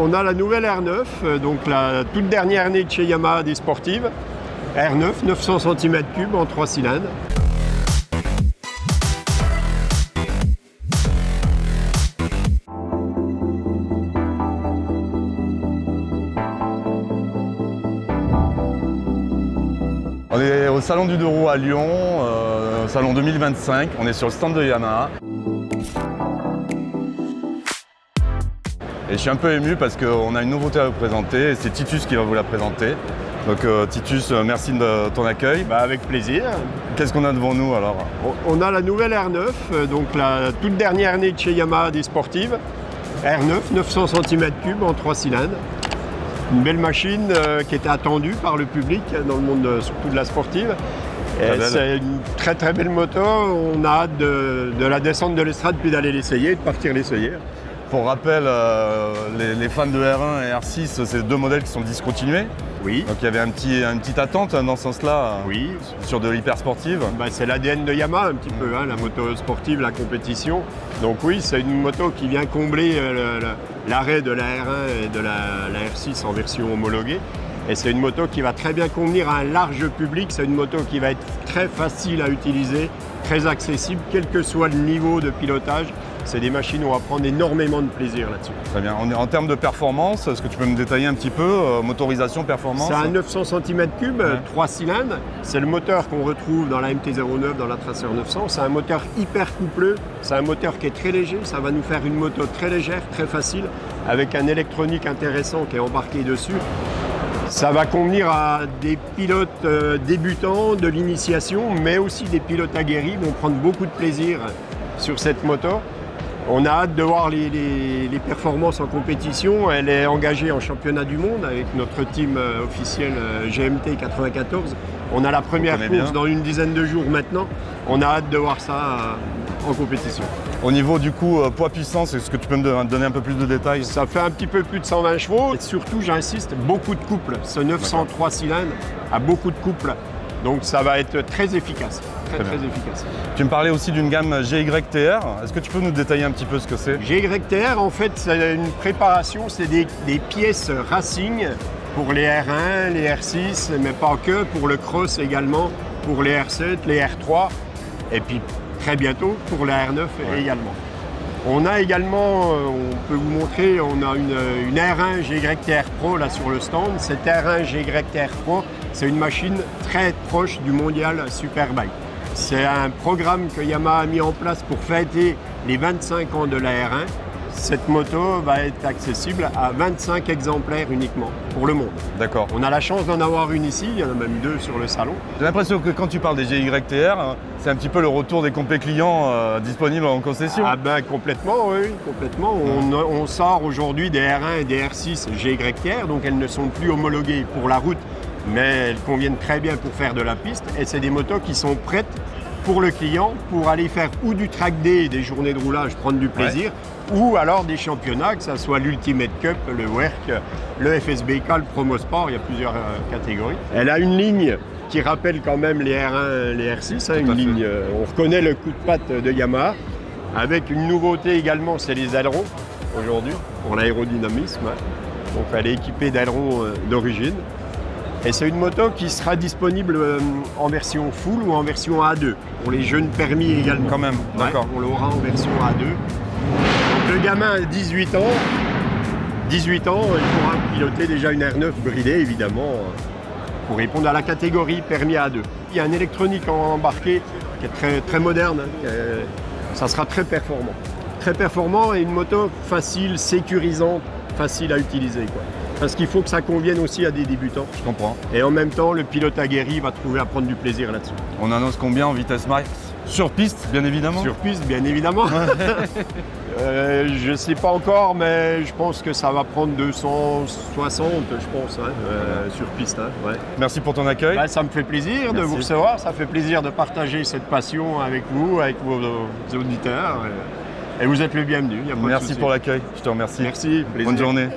On a la nouvelle R9, donc la toute dernière née de chez Yamaha des sportives. R9, 900 cm3 en 3 cylindres. On est au salon du deux roues à Lyon, salon 2025, on est sur le stand de Yamaha. Et je suis un peu ému parce qu'on a une nouveauté à vous présenter et c'est Titus qui va vous la présenter. Donc Titus, merci de ton accueil. Avec plaisir. Qu'est-ce qu'on a devant nous alors? On a la nouvelle R9, donc la toute dernière née de chez Yamaha des sportives. R9, 900 cm3 en 3 cylindres. Une belle machine qui était attendue par le public dans le monde surtout de la sportive. C'est une très très belle moto. On a hâte de la descendre de l'estrade puis d'aller l'essayer, de partir l'essayer. Pour rappel, les fans de R1 et R6, c'est deux modèles qui sont discontinués. Oui. Donc il y avait une petite attente dans ce sens-là, oui, sur de l'hyper sportive. C'est l'ADN de Yamaha un petit peu, la moto sportive, la compétition. Donc oui, c'est une moto qui vient combler l'arrêt de la R1 et de la R6 en version homologuée. Et c'est une moto qui va très bien convenir à un large public. C'est une moto qui va être très facile à utiliser, très accessible, quel que soit le niveau de pilotage. C'est des machines où on va prendre énormément de plaisir là-dessus. Très bien. En termes de performance, est-ce que tu peux me détailler un petit peu motorisation, performance? C'est un 900 cm3, 3 cylindres. C'est le moteur qu'on retrouve dans la MT-09, dans la Tracer 900. C'est un moteur hyper coupleux. C'est un moteur qui est très léger. Ça va nous faire une moto très légère, très facile, avec un électronique intéressant qui est embarqué dessus. Ça va convenir à des pilotes débutants de l'initiation, mais aussi des pilotes aguerris vont prendre beaucoup de plaisir sur cette moto. On a hâte de voir les performances en compétition. Elle est engagée en championnat du monde avec notre team officiel GMT 94. On a la première course dans une dizaine de jours maintenant. On a hâte de voir ça en compétition. Au niveau du coup poids-puissance, est-ce que tu peux me donner un peu plus de détails? Ça fait un petit peu plus de 120 chevaux. Et surtout, j'insiste, beaucoup de couples. Ce 903 cylindres a beaucoup de couples. Donc ça va être très efficace. Très efficace. Tu me parlais aussi d'une gamme GYTR. Est-ce que tu peux nous détailler un petit peu ce que c'est? GYTR, en fait, c'est une préparation, c'est des pièces racing pour les R1, les R6, mais pas que, pour le cross également, pour les R7, les R3, et puis très bientôt pour la R9 également. On a également, on peut vous montrer, on a une R1 GYTR Pro là sur le stand. Cette R1 GYTR Pro, c'est une machine très proche du mondial Superbike. C'est un programme que Yamaha a mis en place pour fêter les 25 ans de la R1. Cette moto va être accessible à 25 exemplaires uniquement pour le monde. D'accord. On a la chance d'en avoir une ici, il y en a même deux sur le salon. J'ai l'impression que quand tu parles des GYTR, c'est un petit peu le retour des compés clients disponibles en concession. Ah ben complètement, oui, complètement. On sort aujourd'hui des R1 et des R6 GYTR, donc elles ne sont plus homologuées pour la route, mais elles conviennent très bien pour faire de la piste. Et c'est des motos qui sont prêtes pour le client, pour aller faire ou du track day, des journées de roulage, prendre du plaisir, ou alors des championnats, que ce soit l'Ultimate Cup, le WERC, le FSBK, le Promo Sport, il y a plusieurs catégories. Elle a une ligne qui rappelle quand même les R1, les R6, une ligne, on reconnaît le coup de patte de Yamaha, avec une nouveauté également, c'est les ailerons, aujourd'hui, pour l'aérodynamisme. Donc elle est équipée d'ailerons d'origine. Et c'est une moto qui sera disponible en version full ou en version A2, pour les jeunes permis également. Quand même, d'accord. On l'aura en version A2. Donc le gamin a 18 ans. 18 ans, il pourra piloter déjà une R9 bridée, évidemment, pour répondre à la catégorie permis A2. Il y a un électronique embarqué qui est très moderne. Ça sera très performant. Très performant et une moto facile, sécurisante, facile à utiliser, quoi. Parce qu'il faut que ça convienne aussi à des débutants. Je comprends. Et en même temps, le pilote aguerri va trouver à prendre du plaisir là-dessus. On annonce combien en vitesse max? Sur piste, bien évidemment. Sur piste, bien évidemment. Je ne sais pas encore, mais je pense que ça va prendre 260, je pense, sur piste. Ouais. Merci pour ton accueil. Ça me fait plaisir de vous recevoir. Ça fait plaisir de partager cette passion avec vous, avec vos auditeurs. Et vous êtes le bienvenu. Merci pour l'accueil. Je te remercie. Merci. Bonne journée.